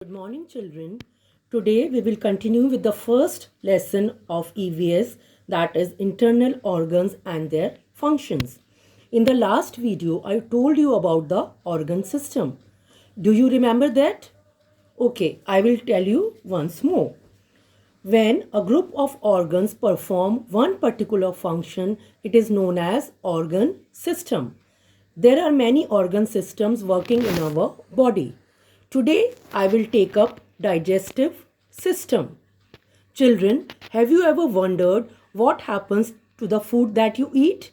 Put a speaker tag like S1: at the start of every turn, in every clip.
S1: Good morning, children. Today we will continue with the first lesson of EVS, that is internal organs and their functions. In the last video, I told you about the organ system. Do you remember that? Okay, I will tell you once more. When a group of organs perform one particular function, it is known as organ system. There are many organ systems working in our body. Today, I will take up digestive system. Children, have you ever wondered what happens to the food that you eat?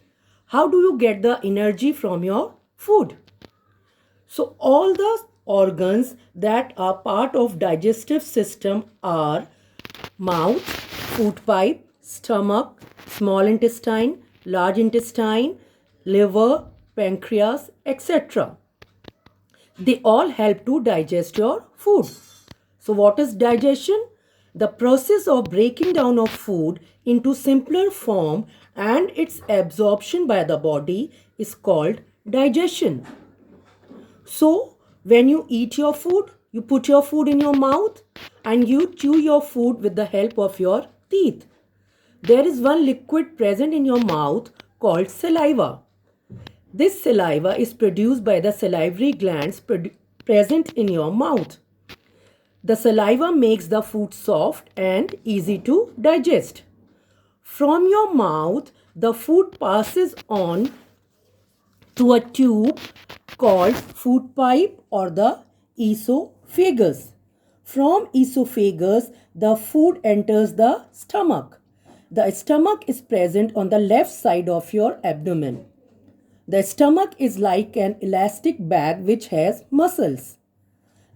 S1: How do you get the energy from your food? So all the organs that are part of digestive system are mouth, food pipe, stomach, small intestine, large intestine, liver, pancreas, etc. They all help to digest your food. So what is digestion? The process of breaking down of food into simpler form and its absorption by the body is called digestion. So when you eat your food, you put your food in your mouth and you chew your food with the help of your teeth. There is one liquid present in your mouth called saliva. This saliva is produced by the salivary glands present in your mouth. The saliva makes the food soft and easy to digest. From your mouth, the food passes on to a tube called food pipe or the esophagus. From esophagus, the food enters the stomach. The stomach is present on the left side of your abdomen. The stomach is like an elastic bag which has muscles.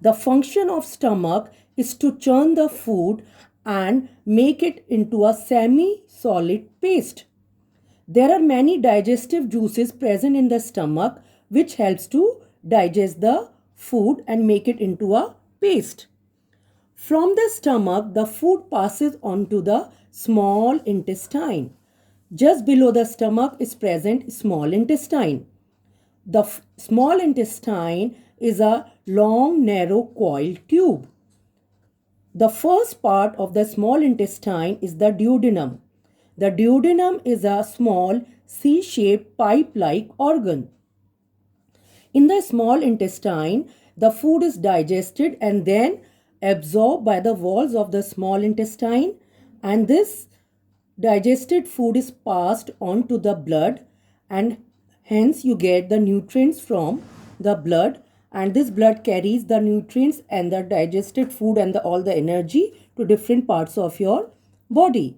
S1: The function of stomach is to churn the food and make it into a semi-solid paste. There are many digestive juices present in the stomach which helps to digest the food and make it into a paste. From the stomach, the food passes on to the small intestine. Just below the stomach is present small intestine. The small intestine is a long, narrow coiled tube. The first part of the small intestine is the duodenum. The duodenum is a small C-shaped pipe-like organ. In the small intestine, the food is digested and then absorbed by the walls of the small intestine, and this digested food is passed on to the blood, and hence you get the nutrients from the blood, and this blood carries the nutrients and the digested food and all the energy to different parts of your body.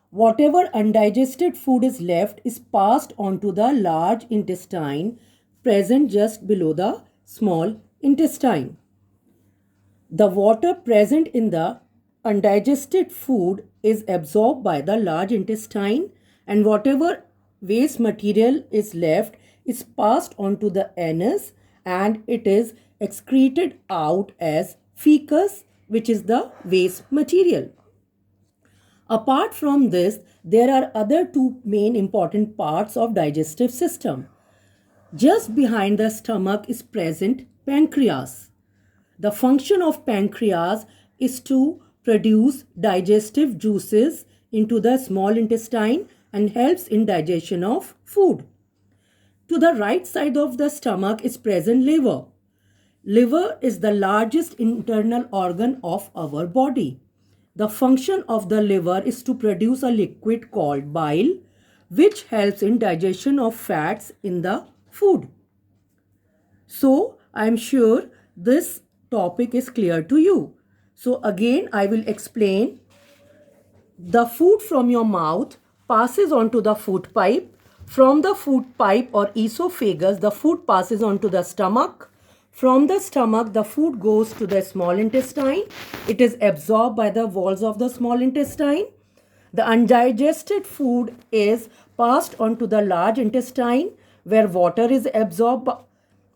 S1: Whatever undigested food is left is passed on to the large intestine present just below the small intestine. The water present in the undigested food is absorbed by the large intestine, and whatever waste material is left is passed on to the anus and it is excreted out as fecus, which is the waste material. Apart from this, there are other two main important parts of digestive system. Just behind the stomach is present pancreas. The function of pancreas is to produce digestive juices into the small intestine and helps in digestion of food. To the right side of the stomach is present liver. Liver is the largest internal organ of our body. The function of the liver is to produce a liquid called bile, which helps in digestion of fats in the food. So, I am sure this topic is clear to you. So, again, I will explain. The food from your mouth passes on to the food pipe. From the food pipe or esophagus, the food passes on to the stomach. From the stomach, the food goes to the small intestine. It is absorbed by the walls of the small intestine. The undigested food is passed on to the large intestine, where water is absorbed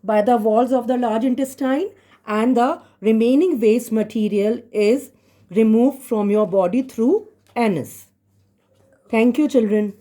S1: by the walls of the large intestine, and the remaining waste material is removed from your body through anus. Thank you, children.